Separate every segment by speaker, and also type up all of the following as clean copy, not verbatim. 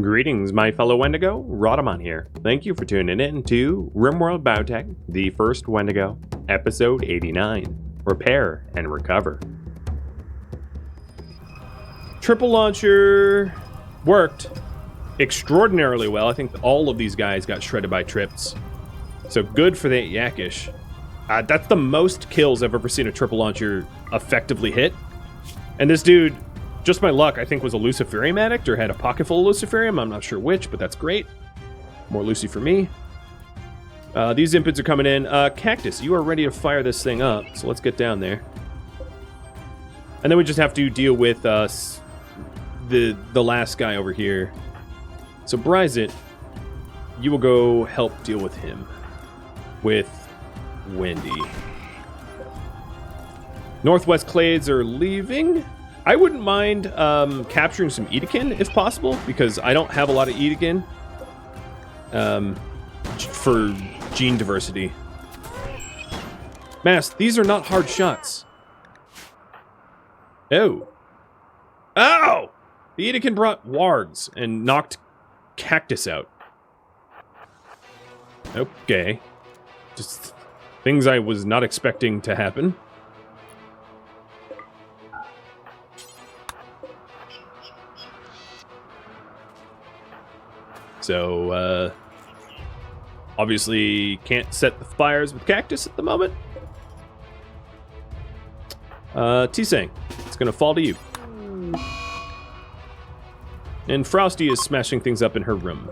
Speaker 1: Greetings, my fellow Wendigo. Rhadamant here. Thank you for tuning in to RimWorld Biotech, the first Wendigo, episode 89, Repair and Recover. Triple launcher worked extraordinarily well. I think all of these guys got shredded by trips. So good for that Yakish. That's the most kills I've ever seen a triple launcher effectively hit. And this dude, just my luck, I think was a Luciferium addict or had a pocket full of Luciferium. I'm not sure which, but that's great. More Lucy for me. These impids are coming in. Cactus, you are ready to fire this thing up, so let's get down there. And then we just have to deal with the last guy over here. So Bryzit, you will go help deal with him. With Wendy. Northwest Clades are leaving. I wouldn't mind capturing some Edekin if possible, because I don't have a lot of Edekin for gene diversity. Mass, these are not hard shots. Oh. Ow! The Edekin brought wargs and knocked Cactus out. Okay. Just things I was not expecting to happen. So, obviously can't set the fires with Cactus at the moment. T-Sang, it's gonna fall to you. And Frosty is smashing things up in her room.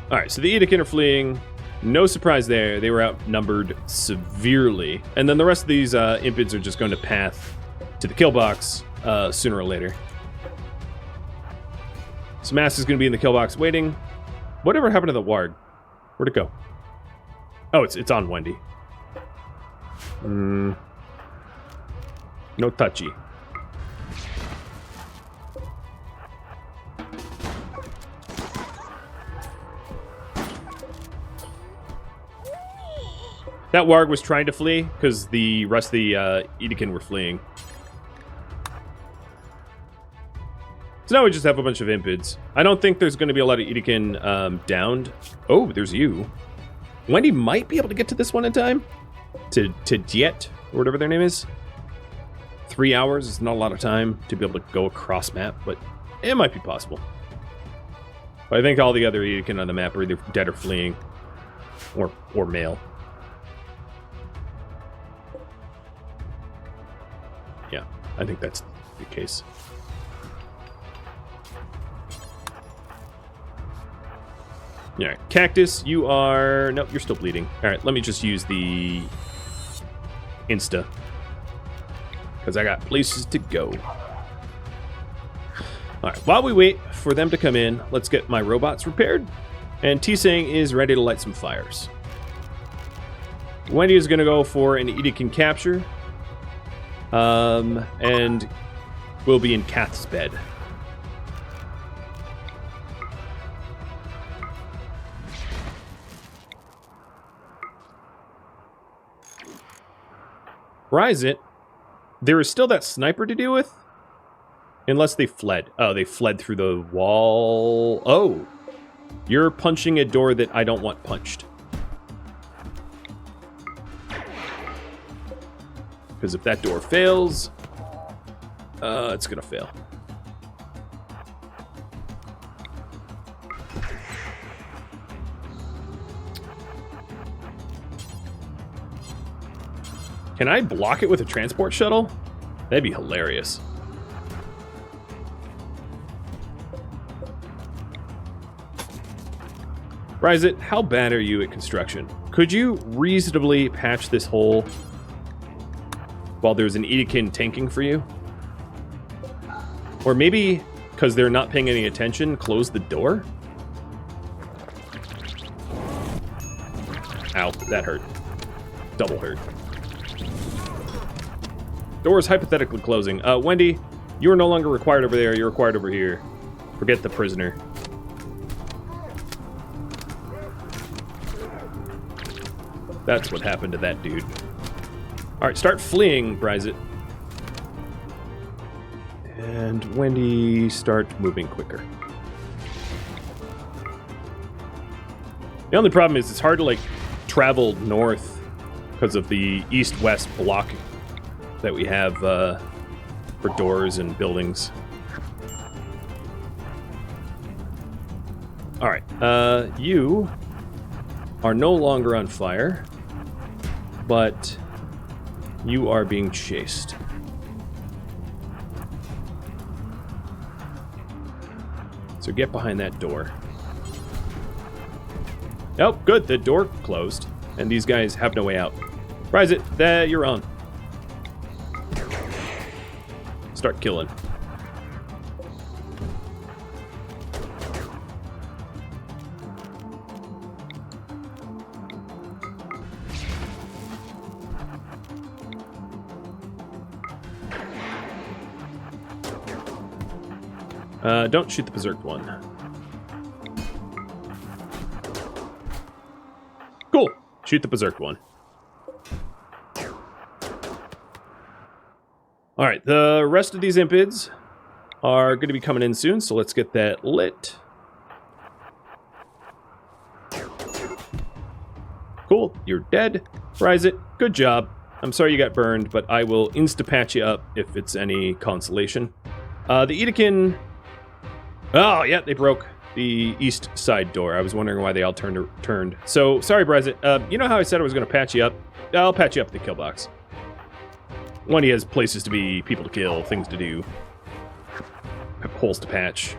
Speaker 1: Alright, so the Edekin are fleeing. No surprise there, they were outnumbered severely. And then the rest of these impids are just going to path to the kill box sooner or later. So Mass is going to be in the kill box waiting. Whatever happened to the Warg? Where'd it go? Oh, it's on Wendy. No touchy. That Warg was trying to flee because the rest of the Edekin were fleeing. So now we just have a bunch of impids. I don't think there's going to be a lot of Edekin downed. Oh, there's you. Wendy might be able to get to this one in time. To Diet, or whatever their name is. 3 hours is not a lot of time to be able to go across map, but it might be possible. But I think all the other Edekin on the map are either dead or fleeing. Or male. Yeah, I think that's the case. Yeah, Cactus, you are... Nope, you're still bleeding. Alright, let me just use the Insta. Because I got places to go. Alright, while we wait for them to come in, let's get my robots repaired. And T-Sang is ready to light some fires. Wendy is going to go for an Edekin capture. And we'll be in Kath's bed. Bryzit, there is still that sniper to deal with. Unless they fled. Oh, they fled through the wall. Oh, you're punching a door that I don't want punched. Because if that door fails, it's gonna fail. Can I block it with a transport shuttle? That'd be hilarious. Bryzit, how bad are you at construction? Could you reasonably patch this hole while there's an Edekin tanking for you? Or maybe, because they're not paying any attention, close the door? Ow, that hurt. Double hurt. Door is hypothetically closing. Wendy, you are no longer required over there. You're required over here. Forget the prisoner. That's what happened to that dude. Alright, start fleeing, Bryzit. And Wendy, start moving quicker. The only problem is it's hard to, like, travel north because of the east-west block that we have for doors and buildings. Alright, you are no longer on fire, but you are being chased. So get behind that door. Oh, good, the door closed, and these guys have no way out. Rise it, there, you're on. Start killing. Don't shoot the berserk one. Cool. Shoot the berserk one. Alright, the rest of these impids are going to be coming in soon, so let's get that lit. Cool, you're dead. Rise it. Good job. I'm sorry you got burned, but I will insta-patch you up if it's any consolation. The Edekin... Oh, yeah, they broke the east side door. I was wondering why they all turned. So, sorry, Brezit. You know how I said I was going to patch you up? I'll patch you up at the kill box. One, he has places to be, people to kill, things to do. Holes to patch.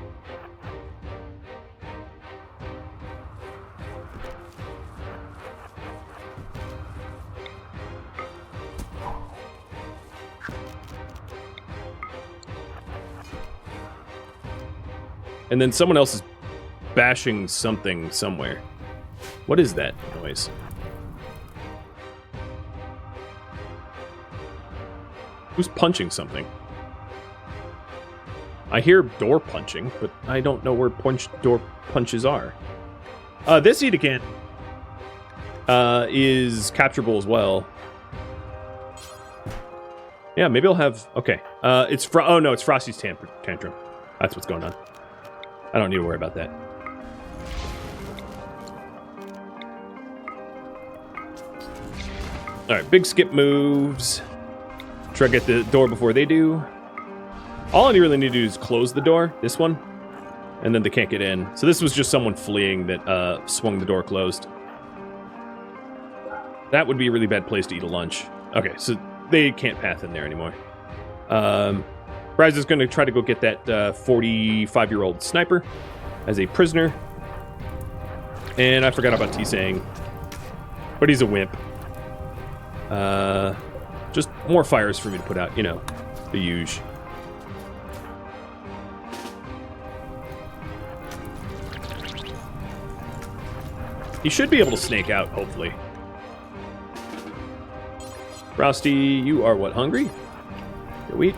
Speaker 1: And then someone else is bashing something somewhere. What is that noise? Who's punching something? I hear door punching, but I don't know where door punches are. This Edecan is capturable as well. Yeah, maybe I'll have... Okay. It's oh no, it's Frosty's tantrum. That's what's going on. I don't need to worry about that. Alright, big skip moves. Try to get the door before they do. All I really need to do is close the door, this one, and then they can't get in. So this was just someone fleeing that swung the door closed. That would be a really bad place to eat a lunch. Okay, so they can't path in there anymore. Rise is going to try to go get that 45-year-old sniper as a prisoner. And I forgot about T-Sang. But he's a wimp. Just more fires for me to put out, you know, the huge. He should be able to snake out, hopefully. Frosty, you are what, hungry? Go eat.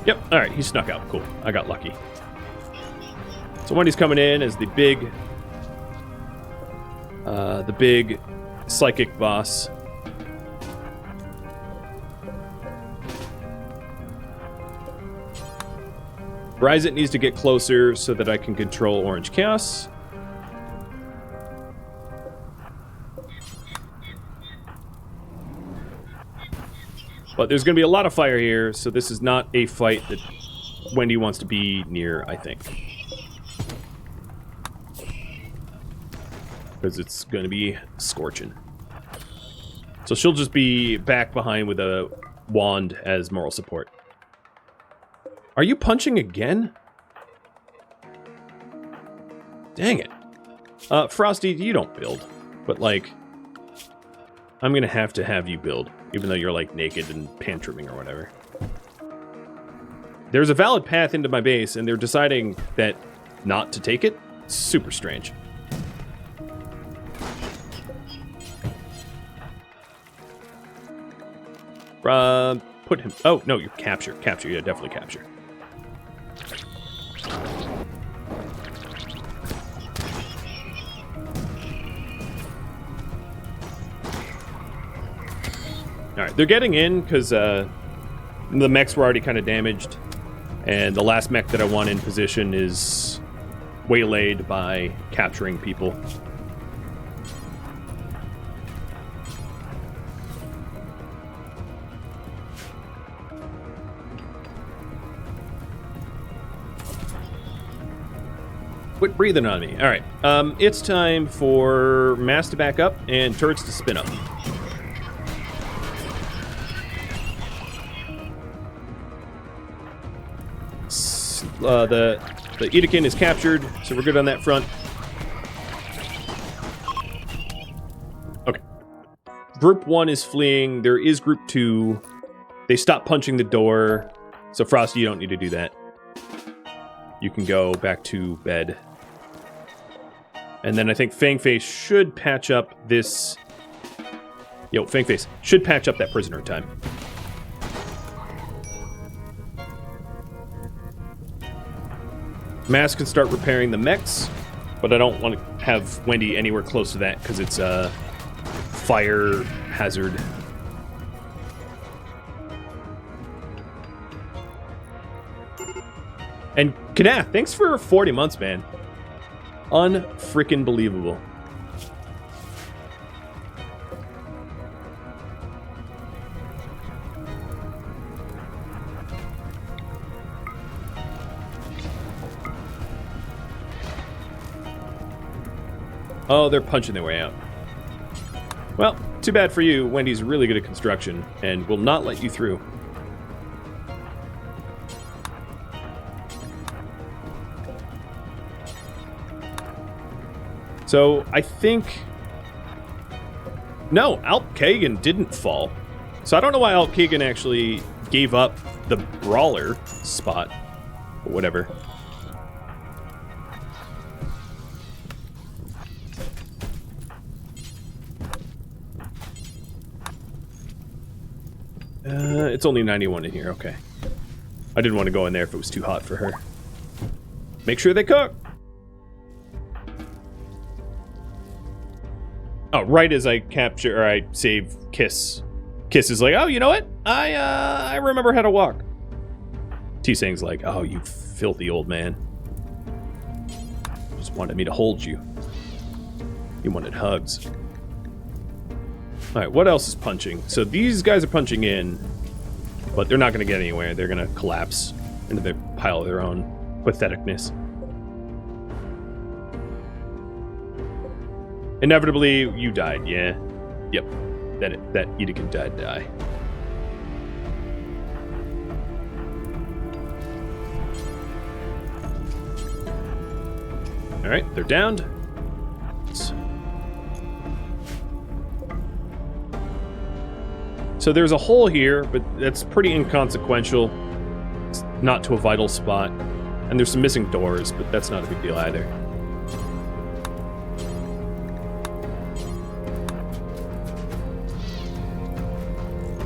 Speaker 1: Yep, alright, he snuck out. Cool, I got lucky. So Wendy's coming in as the big psychic boss. Ryzet needs to get closer so that I can control Orange Chaos. But there's going to be a lot of fire here, so this is not a fight that Wendy wants to be near, I think. Because it's going to be scorching. So she'll just be back behind with a wand as moral support. Are you punching again? Dang it. Frosty, you don't build. But, like, I'm going to have you build. Even though you're, like, naked and pantruming or whatever. There's a valid path into my base, and they're deciding that not to take it? Super strange. Put him... Oh, no, you capture. Capture, yeah, definitely capture. Alright, they're getting in because the mechs were already kind of damaged. And the last mech that I want in position is waylaid by capturing people. Quit breathing on me. All right. It's time for mass to back up and turrets to spin up. The Edekin is captured, so we're good on that front. Okay. Group 1 is fleeing. There is Group 2. They stopped punching the door. So, Frosty, you don't need to do that. You can go back to bed. And then I think Fangface should patch up this... Yo, Fangface should patch up that prisoner time. Mass can start repairing the mechs, but I don't want to have Wendy anywhere close to that because it's a fire hazard. And Kanath, thanks for 40 months, man. Unfreaking believable. Oh, they're punching their way out. Well, too bad for you. Wendy's really good at construction and will not let you through. So, I think... No, Alp Kagan didn't fall. So I don't know why Alp Kagan actually gave up the Brawler spot. Or whatever. It's only 91 in here, okay. I didn't want to go in there if it was too hot for her. Make sure they cook! Oh, right as I capture, or I save Kiss. Kiss is like, oh, you know what? I remember how to walk. T-Sang's like, oh, you filthy old man. Just wanted me to hold you. You wanted hugs. Alright, what else is punching? So these guys are punching in, but they're not going to get anywhere. They're going to collapse into the pile of their own patheticness. Inevitably, you died, yeah. Yep. That Edekin die. Alright, they're downed. So there's a hole here, but that's pretty inconsequential. It's not to a vital spot. And there's some missing doors, but that's not a big deal either.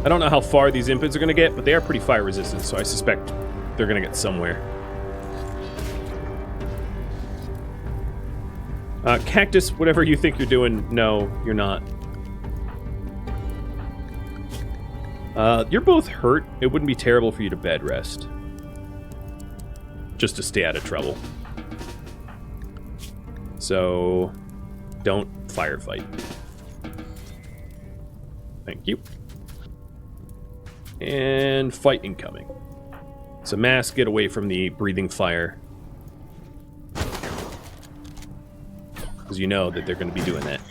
Speaker 1: I don't know how far these impids are going to get, but they are pretty fire resistant, so I suspect they're going to get somewhere. Cactus, whatever you think you're doing, no, you're not. You're both hurt. It wouldn't be terrible for you to bed rest. Just to stay out of trouble. So, don't firefight. Thank you. And fight incoming. So mass, get away from the breathing fire. Because you know that they're going to be doing that.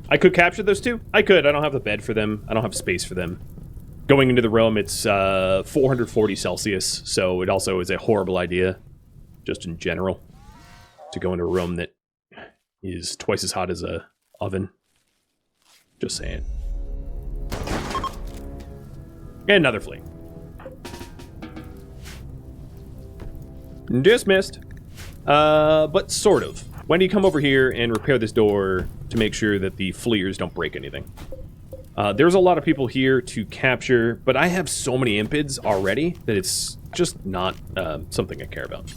Speaker 1: I could capture those two. I could. I don't have the bed for them. I don't have space for them. Going into the realm, it's 440 Celsius, so it also is a horrible idea, just in general, to go into a room that is twice as hot as a oven. Just saying. And another flee. Dismissed. But sort of. Wendy, come over here and repair this door to make sure that the fleers don't break anything. There's a lot of people here to capture, but I have so many impids already that it's just not something I care about.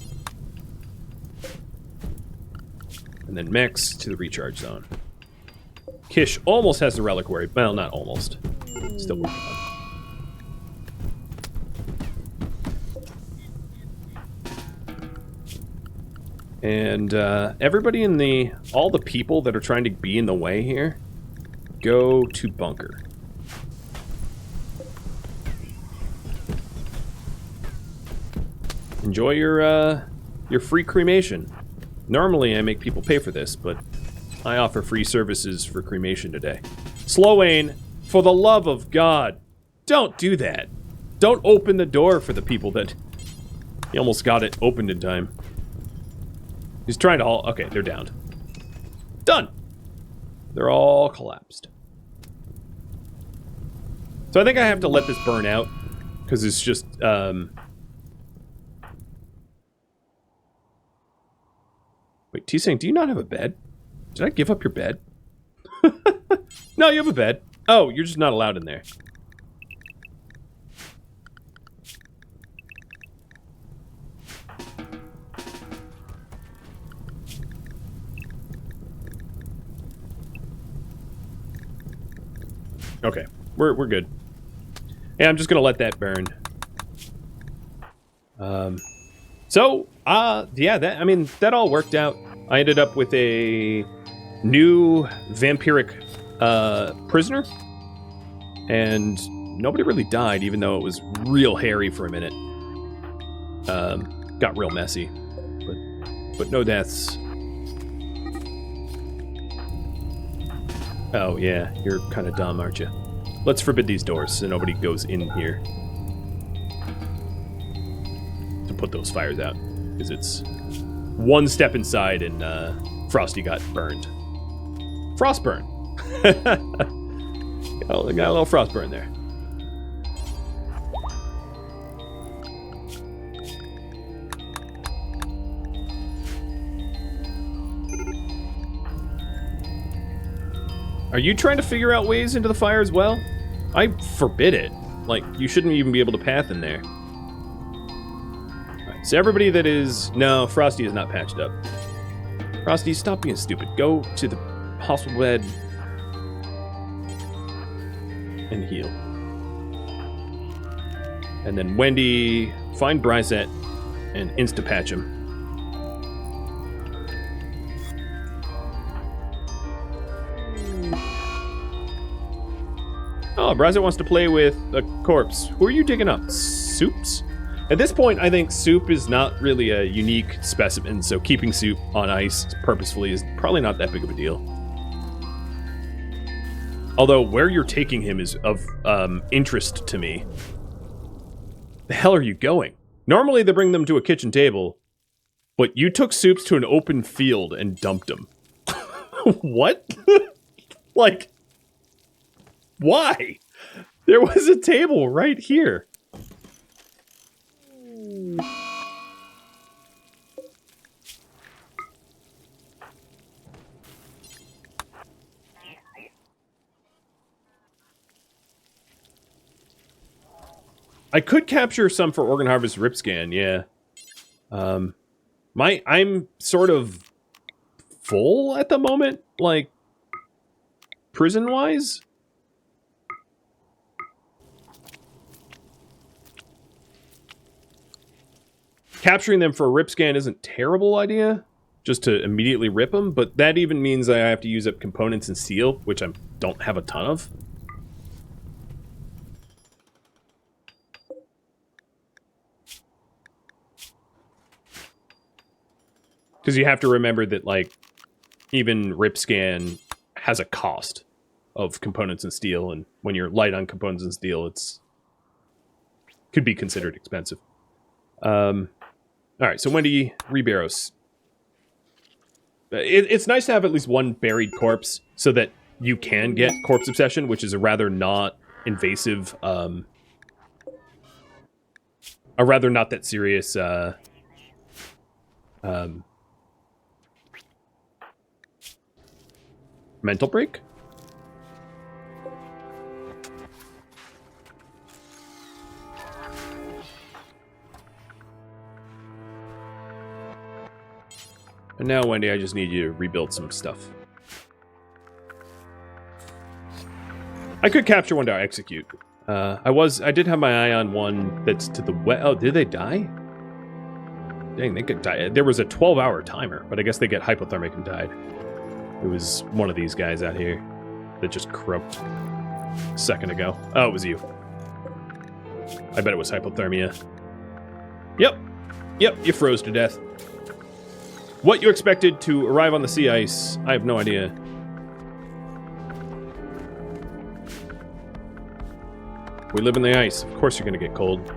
Speaker 1: And then mechs to the recharge zone. Kish almost has the reliquary. Well, not almost. Still working on it. And everybody in all the people that are trying to be in the way here, go to bunker. Enjoy your free cremation. Normally I make people pay for this, but I offer free services for cremation today. Slowane, for the love of God, don't do that. Don't open the door for the people that... He almost got it opened in time. He's trying to all... Okay, they're downed. Done! They're all collapsed. So I think I have to let this burn out, because it's just... Wait, T-Sang, do you not have a bed? Did I give up your bed? No, you have a bed. Oh, you're just not allowed in there. Okay, we're good. Yeah, I'm just gonna let that burn. Yeah, that all worked out. I ended up with a new vampiric prisoner, and nobody really died, even though it was real hairy for a minute. Got real messy, but no deaths. Oh yeah, you're kind of dumb, aren't you? Let's forbid these doors so nobody goes in here to put those fires out, because it's one step inside and Frosty got burned. Frostburn. got a little frostburn there. Are you trying to figure out ways into the fire as well? I forbid it. Like, you shouldn't even be able to path in there. Alright, so everybody that is... No, Frosty is not patched up. Frosty, stop being stupid. Go to the hospital bed and heal. And then Wendy, find Brysette and insta-patch him. Oh, Brysette wants to play with a corpse. Who are you digging up? Soups? At this point, I think Soup is not really a unique specimen, so keeping Soup on ice purposefully is probably not that big of a deal. Although, where you're taking him is of interest to me. The hell are you going? Normally, they bring them to a kitchen table, but you took Soups to an open field and dumped him. What? Like... Why? There was a table right here. I could capture some for Organ Harvest Rip Scan, yeah. I'm sort of full at the moment, like, prison-wise. Capturing them for a rip scan isn't a terrible idea, just to immediately rip them, but that even means I have to use up components and steel, which I don't have a ton of. Because you have to remember that, like, even rip scan has a cost of components and steel, and when you're light on components and steel, could be considered expensive. Alright, so Wendy, Rebarrows. It's nice to have at least one buried corpse so that you can get corpse obsession, which is a rather not invasive, a rather not that serious, mental break? And now, Wendy, I just need you to rebuild some stuff. I could capture one to execute. I did have my eye on one that's to the west. Oh, did they die? Dang, they could die. There was a 12-hour timer, but I guess they get hypothermic and died. It was one of these guys out here that just croaked a second ago. Oh, it was you. I bet it was hypothermia. Yep, you froze to death. What you expected to arrive on the sea ice, I have no idea. We live in the ice. Of course you're gonna get cold.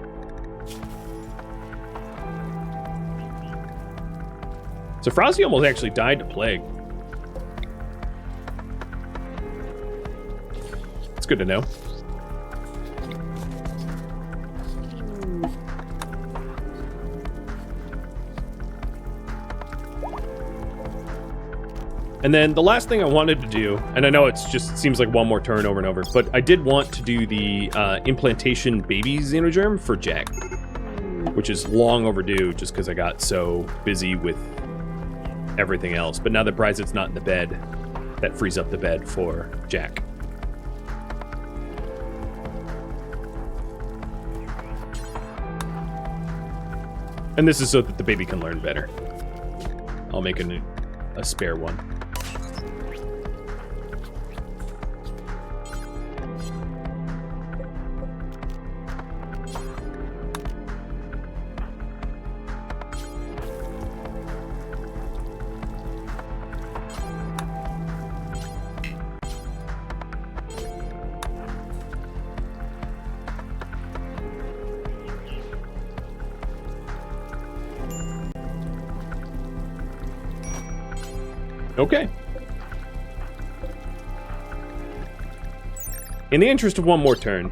Speaker 1: So Frosty almost actually died to plague. It's good to know. And then the last thing I wanted to do, and I know it's just seems like one more turn over and over, but I did want to do the implantation baby xenogerm for Jack, which is long overdue just because I got so busy with everything else. But now that Bryce's not in the bed, that frees up the bed for Jack. And this is so that the baby can learn better. I'll make a spare one. Okay. In the interest of one more turn,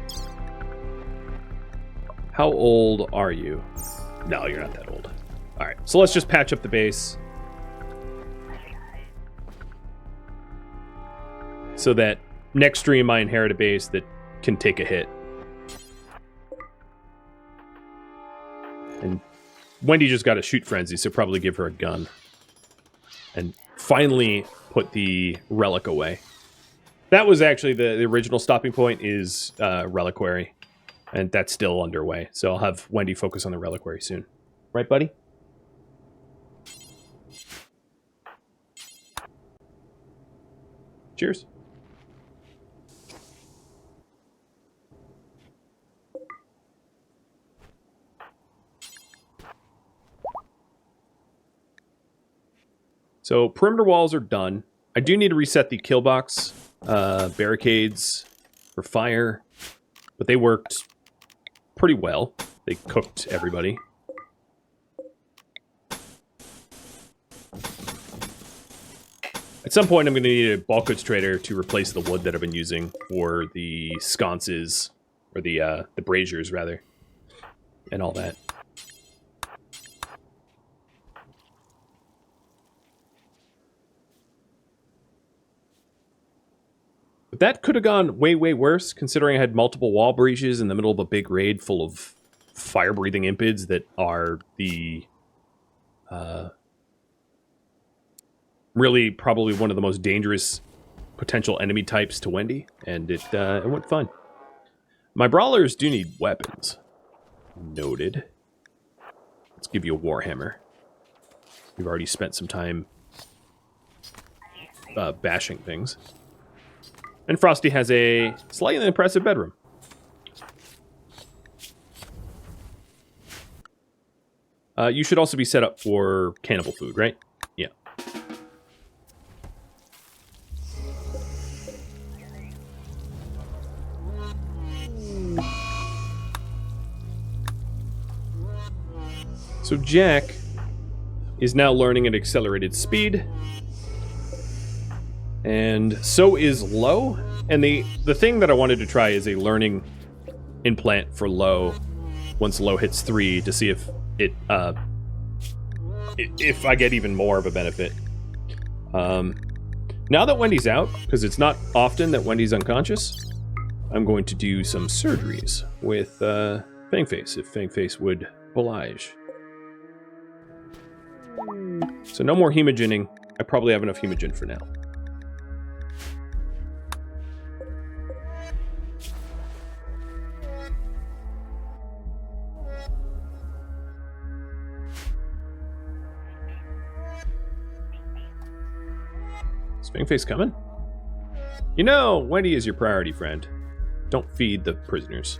Speaker 1: how old are you? No, you're not that old. All right, so let's just patch up the base so that next stream I inherit a base that can take a hit. And Wendy just got a shoot frenzy, so probably give her a gun. And finally put the relic away. That was actually the original stopping point is reliquary. And that's still underway. So I'll have Wendy focus on the reliquary soon. Right, buddy? Cheers. So perimeter walls are done. I do need to reset the kill box barricades for fire, but they worked pretty well. They cooked everybody. At some point, I'm going to need a bulk goods trader to replace the wood that I've been using for the sconces, or the braziers, rather, and all that. But that could have gone way, way worse, considering I had multiple wall breaches in the middle of a big raid full of fire-breathing impids that are the... really probably one of the most dangerous potential enemy types to Wendy, and it went fun. My brawlers do need weapons. Noted. Let's give you a warhammer. We've already spent some time bashing things. And Frosty has a slightly impressive bedroom. You should also be set up for cannibal food, right? Yeah. So Jack is now learning at accelerated speed. And so is Low. And the thing that I wanted to try is a learning implant for Low once Low hits 3 to see if it if I get even more of a benefit. Now that Wendy's out, because it's not often that Wendy's unconscious, I'm going to do some surgeries with Fangface, if Fangface would oblige. So no more hemogening. I probably have enough hemogen for now. Sphinx coming? You know, Wendy is your priority, friend. Don't feed the prisoners.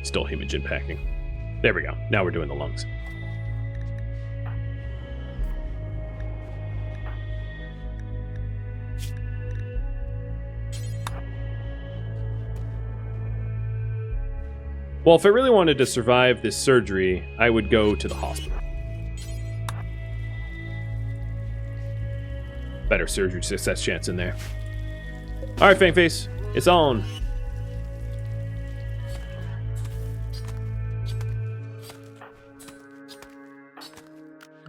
Speaker 1: Still hemogen packing. There we go. Now we're doing the lungs. Well, if I really wanted to survive this surgery, I would go to the hospital. Better surgery success chance in there. Alright, Fangface, it's on.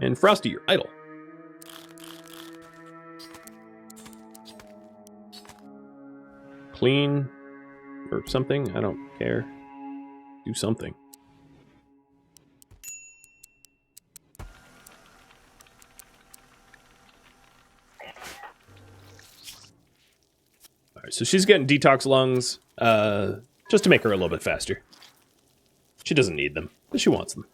Speaker 1: And Frosty, you're idle. Clean or something, I don't care. Do something. Alright, so she's getting detox lungs, just to make her a little bit faster. She doesn't need them, but she wants them.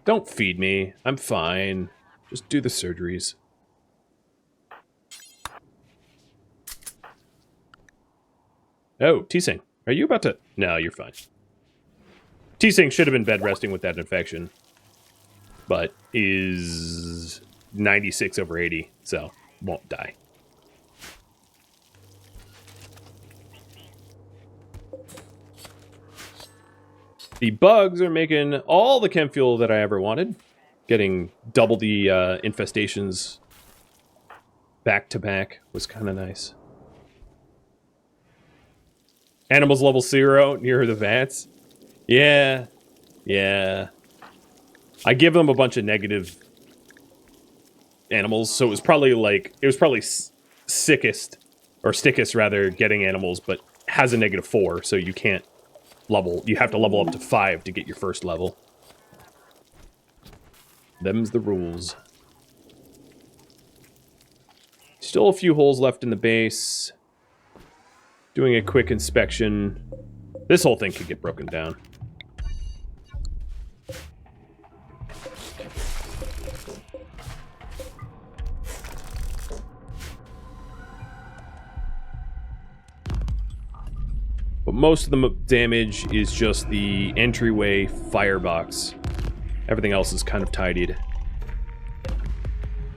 Speaker 1: Don't feed me. I'm fine. Just do the surgeries. Oh, T-Sing. Are you about to... No, you're fine. T-Sing should have been bed resting with that infection. But is 96 over 80, so won't die. The bugs are making all the chem fuel that I ever wanted. Getting double the infestations back to back was kind of nice. Animals level 0 near the vats. Yeah. Yeah. I give them a bunch of negative animals, so it was probably like... It was probably sickest, or stickest rather, getting animals, but has a -4, so you can't level. You have to level up to 5 to get your first level. Them's the rules. Still a few holes left in the base. Doing a quick inspection. This whole thing could get broken down. But most of the damage is just the entryway firebox. Everything else is kind of tidied.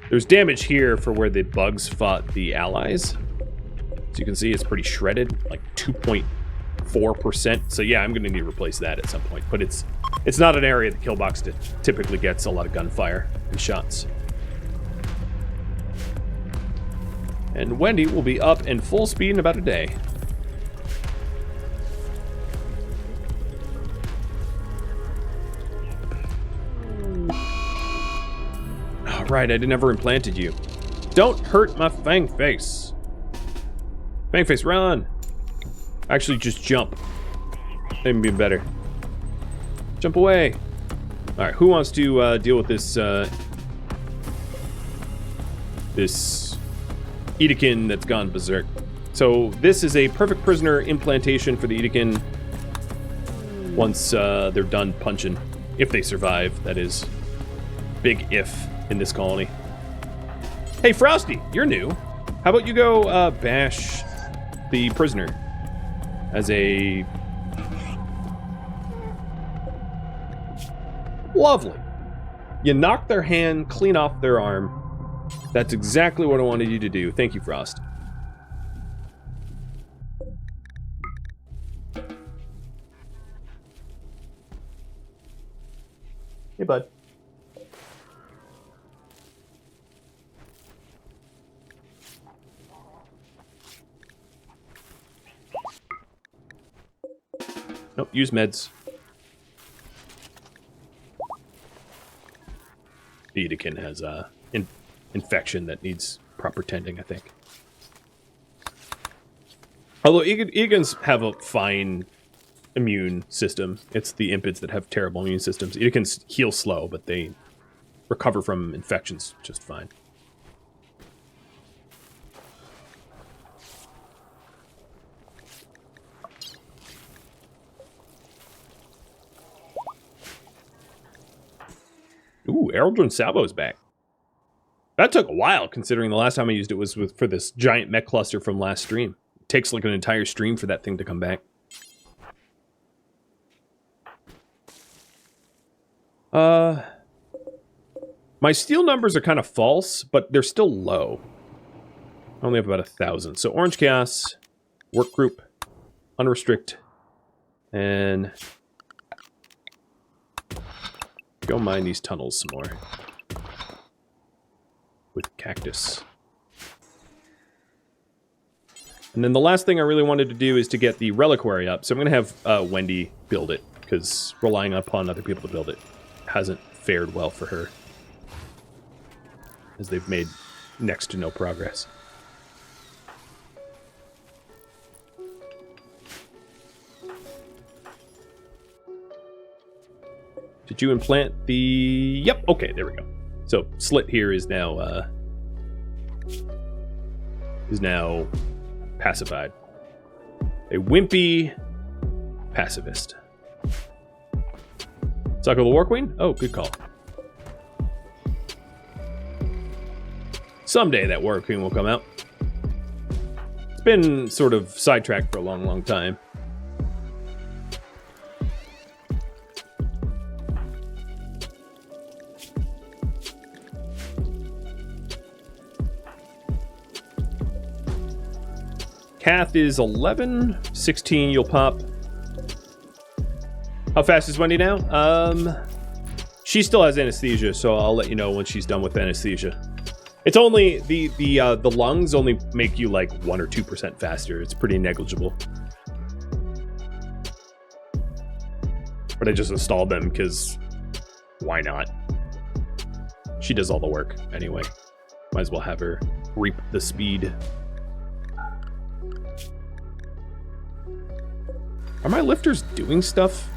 Speaker 1: There's damage here for where the bugs fought the allies. As you can see, it's pretty shredded, like 2.4%. So yeah, I'm going to need to replace that at some point. But it's not an area the kill box typically gets a lot of gunfire and shots. And Wendy will be up and full speed in about a day. Right, I never implanted you. Don't hurt my fang face. Fang face, run. Actually, just jump. Maybe be better. Jump away. All right, who wants to deal with this this Edekin that's gone berserk? So this is a perfect prisoner implantation for the Edekin. Once they're done punching, if they survive, that is. Big if. In this colony. Hey, Frosty, you're new. How about you go bash the prisoner as a... Lovely. You knock their hand clean off their arm. That's exactly what I wanted you to do. Thank you, Frost. Hey, bud. Nope, use meds. The Edekin has a infection that needs proper tending, I think. Although Eagons have a fine immune system. It's the impids that have terrible immune systems. Eagons heal slow, but they recover from infections just fine. Ooh, Eldrin Salvo's back. That took a while, considering the last time I used it was for this giant mech cluster from last stream. It takes like an entire stream for that thing to come back. My steel numbers are kind of false, but they're still low. I only have about 1,000. So Orange Chaos, Work Group, Unrestrict, and go mine these tunnels some more. With cactus. And then the last thing I really wanted to do is to get the reliquary up. So I'm going to have Wendy build it, because relying upon other people to build it hasn't fared well for her, as they've made next to no progress. Did you implant the... Yep, okay, there we go. So, Slit here is now pacified. A wimpy pacifist. Suckle the War Queen? Oh, good call. Someday that War Queen will come out. It's been sort of sidetracked for a long, long time. Kath is 11, 16 you'll pop. How fast is Wendy now? She still has anesthesia, so I'll let you know when she's done with anesthesia. It's only the lungs only make you like 1 or 2% faster. It's pretty negligible. But I just installed them because why not? She does all the work anyway. Might as well have her reap the speed. Are my lifters doing stuff?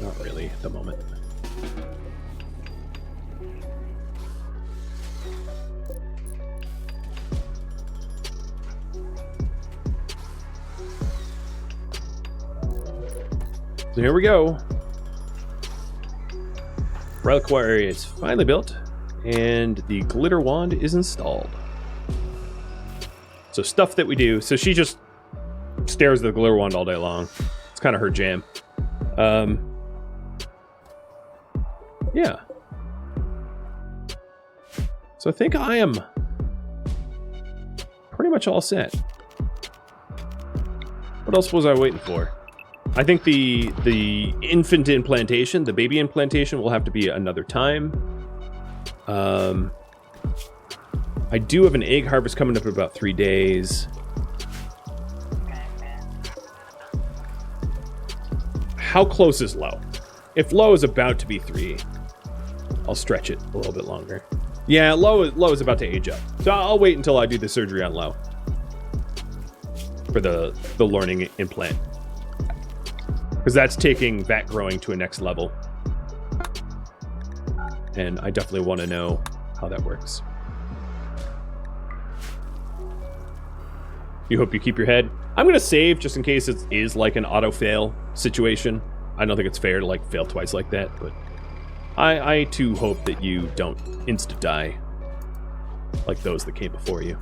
Speaker 1: Not really at the moment. So here we go. Reliquary is finally built, and the glitter wand is installed. So stuff that we do. So she just stares at the glitter wand all day long. It's kind of her jam. Yeah. So I think I am pretty much all set. What else was I waiting for? I think the infant implantation, the baby implantation, will have to be another time. I do have an egg harvest coming up in about 3 days. How close is low? If low is about to be 3, I'll stretch it a little bit longer. Yeah, low is about to age up. So I'll wait until I do the surgery on low. For the learning implant. Because that's taking vat growing to a next level. And I definitely want to know how that works. You hope you keep your head. I'm going to save just in case it is like an auto-fail situation. I don't think it's fair to like fail twice like that, but I too hope that you don't insta-die like those that came before you.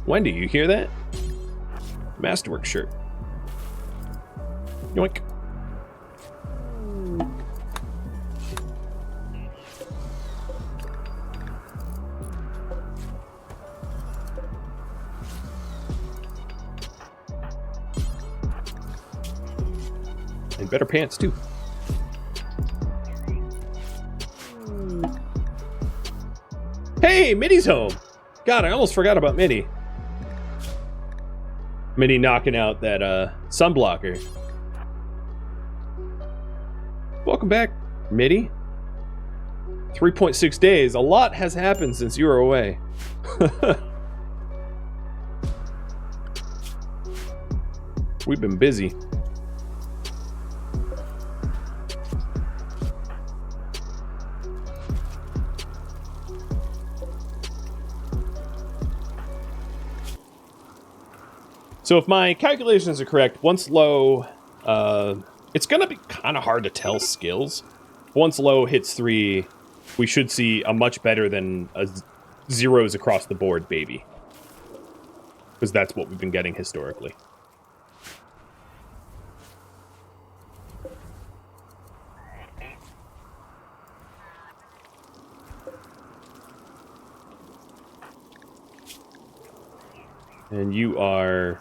Speaker 1: Wendy, you hear that? Masterwork shirt. Yoink. And better pants, too. Hey, Minnie's home! God, I almost forgot about Minnie. Minnie knocking out that sunblocker. Welcome back, Mitty. 3.6 days. A lot has happened since you were away. We've been busy. So if my calculations are correct, once low, it's going to be kind of hard to tell skills. Once low hits 3, we should see a much better than a zeros across the board baby. Because that's what we've been getting historically. And you are...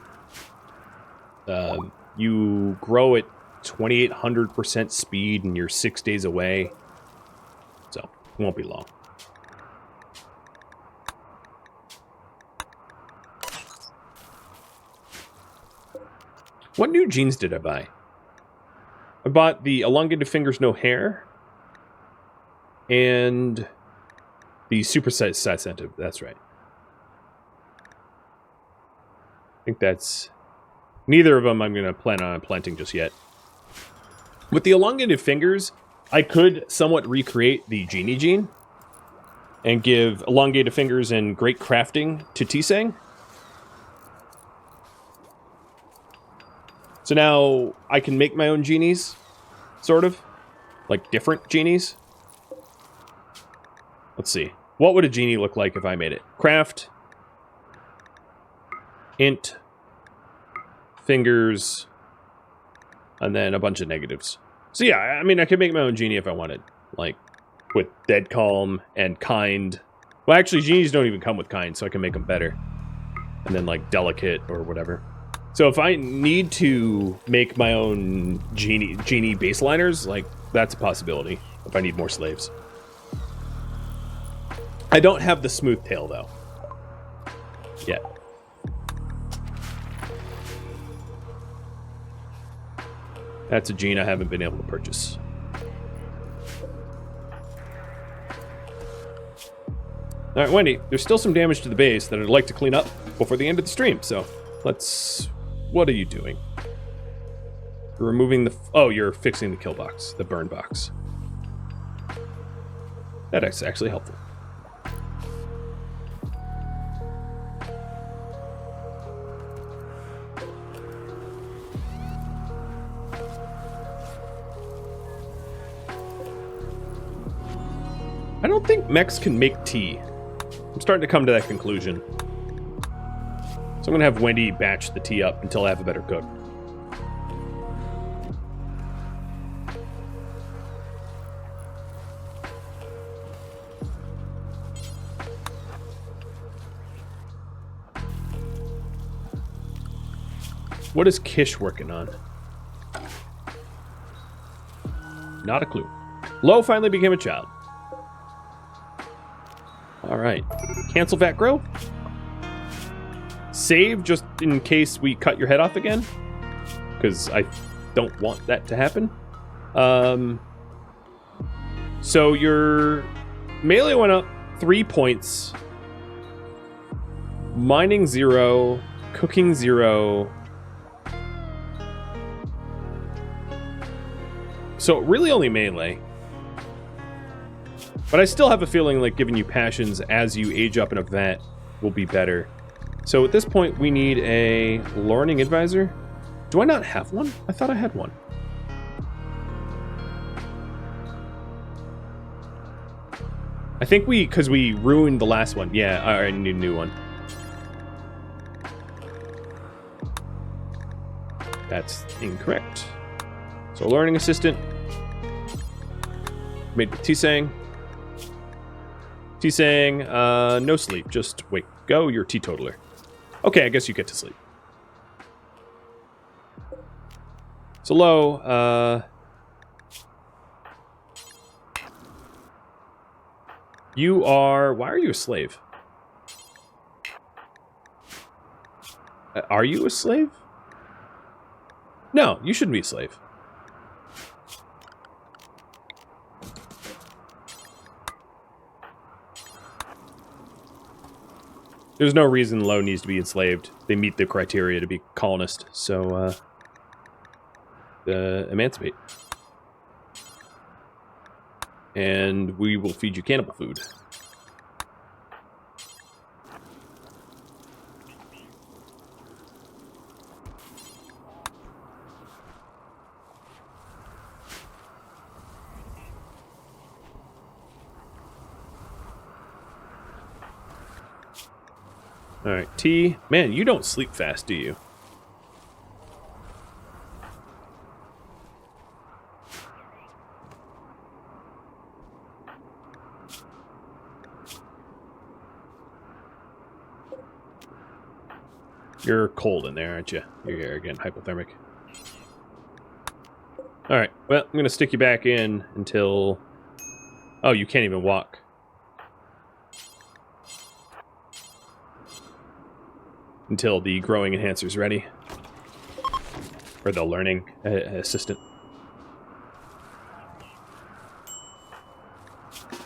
Speaker 1: you grow at 2,800% speed and you're 6 days away. So, it won't be long. What new genes did I buy? I bought the elongated fingers, no hair. And the super sensitive, that's right. I think that's... Neither of them I'm going to plan on implanting just yet. With the elongated fingers, I could somewhat recreate the genie gene and give elongated fingers and great crafting to T-Sang. So now I can make my own genies, sort of. Like different genies. Let's see. What would a genie look like if I made it? Craft. Int. Fingers, and then a bunch of negatives. So yeah, I mean, I could make my own genie if I wanted, like with dead calm and kind. Well, actually, genies don't even come with kind, so I can make them better. And then like delicate or whatever. So if I need to make my own genie baseliners, like that's a possibility. If I need more slaves, I don't have the smooth tail though. Yet. That's a gene I haven't been able to purchase. Alright, Wendy, there's still some damage to the base that I'd like to clean up before the end of the stream, so let's... What are you doing? You're removing the... Oh, you're fixing the kill box, the burn box. That's actually helpful. I don't think mechs can make tea. I'm starting to come to that conclusion. So I'm going to have Wendy batch the tea up until I have a better cook. What is Kish working on? Not a clue. Lo finally became a child. Alright. Cancel vat grow. Save just in case we cut your head off again. Because I don't want that to happen. So your melee went up 3 points. Mining 0. Cooking 0. So really only melee. But I still have a feeling like giving you passions as you age up in a vat will be better. So at this point, we need a learning advisor. Do I not have one? I thought I had one. I think because we ruined the last one. Yeah, I need a new one. That's incorrect. So learning assistant. Made with T-Sang. T-Sang, no sleep. Just wait. Go, you're a teetotaler. Okay, I guess you get to sleep. So low, you are... Why are you a slave? Are you a slave? No, you shouldn't be a slave. There's no reason Lo needs to be enslaved. They meet the criteria to be colonist, so emancipate. And we will feed you cannibal food. Alright, T. Man, you don't sleep fast, do you? You're cold in there, aren't you? You're again hypothermic. Alright, well, I'm going to stick you back in until... Oh, you can't even walk. Until the growing enhancer's ready. Or the learning assistant.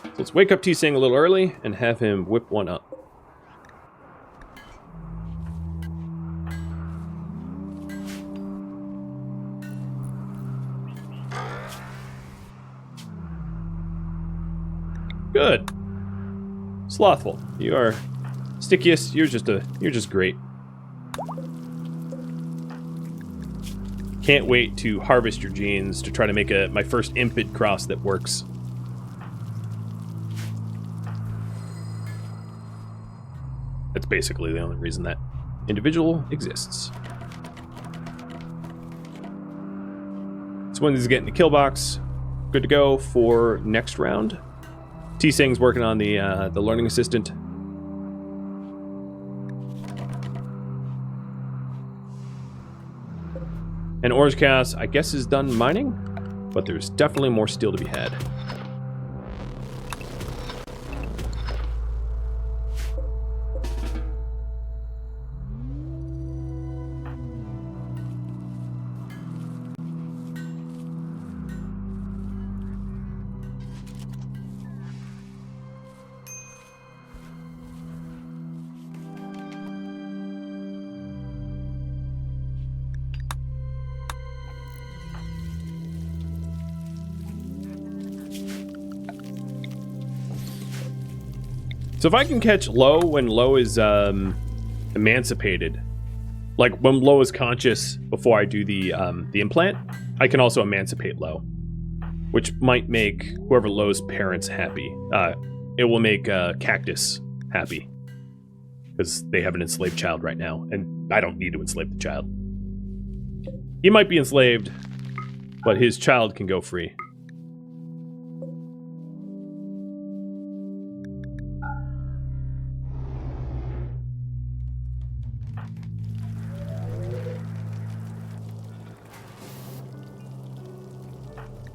Speaker 1: So let's wake up T-Sing a little early and have him whip one up. Good. Slothful. You are stickiest. You're just great. Can't wait to harvest your genes to try to make my first impid cross that works. That's basically the only reason that individual exists. So when these get in the kill box, good to go for next round. T-Sing's working on the learning assistant. And Orange Chaos, I guess, is done mining, but there's definitely more steel to be had. So if I can catch Lo when Lo is emancipated, like when Lo is conscious before I do the implant, I can also emancipate Lo, which might make whoever Lo's parents happy. It will make Cactus happy because they have an enslaved child right now, and I don't need to enslave the child. He might be enslaved, but his child can go free.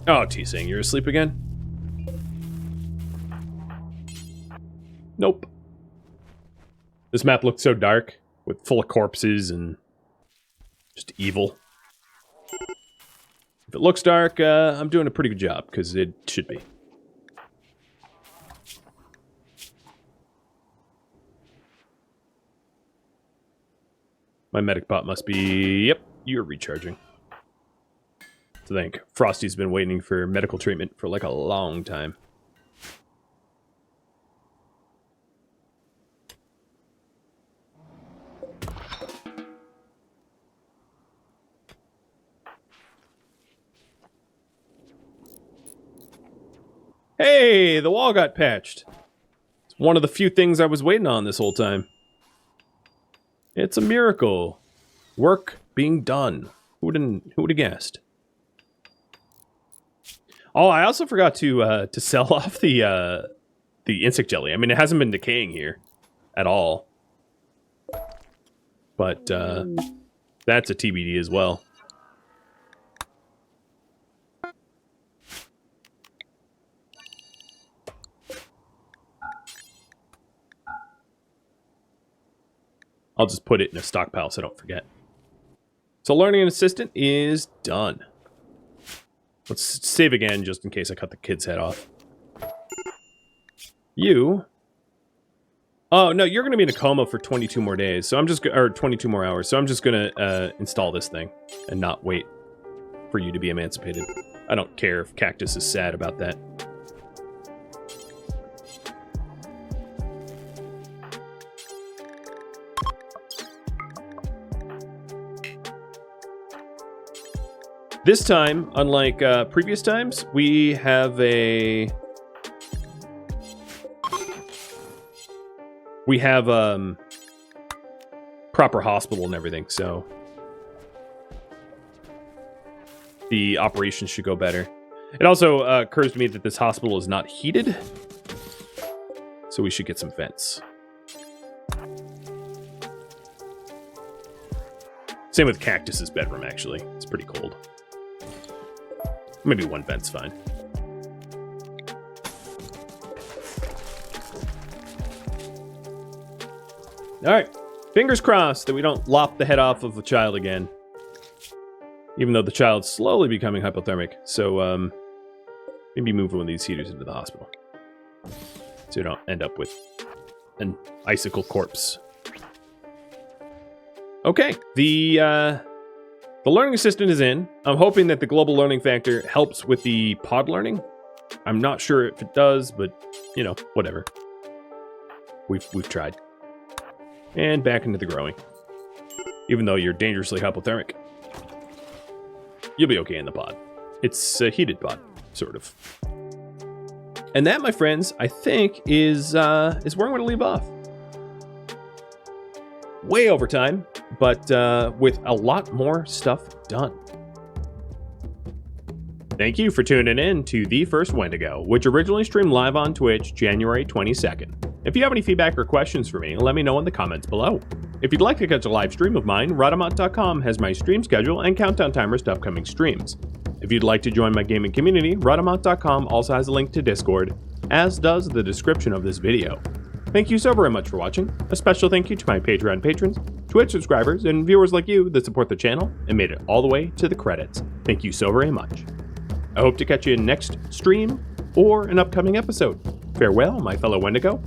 Speaker 1: Oh, T-Sing, you're asleep again? Nope. This map looked so dark, with full of corpses and just evil. If it looks dark, I'm doing a pretty good job, because it should be. My medic bot must be... Yep, you're recharging. I think Frosty's been waiting for medical treatment for like a long time. Hey, the wall got patched. It's one of the few things I was waiting on this whole time. It's a miracle. Work being done. Who would have guessed? Oh, I also forgot to sell off the insect jelly. I mean, it hasn't been decaying here at all, but that's a TBD as well. I'll just put it in a stockpile so I don't forget. So learning an assistant is done. Let's save again, just in case I cut the kid's head off. You Oh, no, you're going to be in a coma for 22 more days. So I'm just, or 22 more hours. So I'm just going to install this thing and not wait for you to be emancipated. I don't care if Cactus is sad about that. This time, unlike previous times, we have a... We have proper hospital and everything, so the operations should go better. It also occurs to me that this hospital is not heated, so we should get some vents. Same with Cactus's bedroom, actually. It's pretty cold. Maybe one vent's fine. All right, fingers crossed that we don't lop the head off of a child again. Even though the child's slowly becoming hypothermic. So maybe move one of these heaters into the hospital. So you don't end up with an icicle corpse. Okay, the learning assistant is in. I'm hoping that the global learning factor helps with the pod learning. I'm not sure if it does, but, you know, whatever. We've tried. And back into the growing. Even though you're dangerously hypothermic. You'll be okay in the pod. It's a heated pod, sort of. And that, my friends, I think is where I'm going to leave off. Way over time, but with a lot more stuff done. Thank you for tuning in to The First Wendigo, which originally streamed live on Twitch January 22nd. If you have any feedback or questions for me, let me know in the comments below. If you'd like to catch a live stream of mine, Rhadamant.com has my stream schedule and countdown timers to upcoming streams. If you'd like to join my gaming community, Rhadamant.com also has a link to Discord, as does the description of this video. Thank you so very much for watching. A special thank you to my Patreon patrons, Twitch subscribers, and viewers like you that support the channel and made it all the way to the credits. Thank you so very much. I hope to catch you in next stream or an upcoming episode. Farewell, my fellow Wendigo.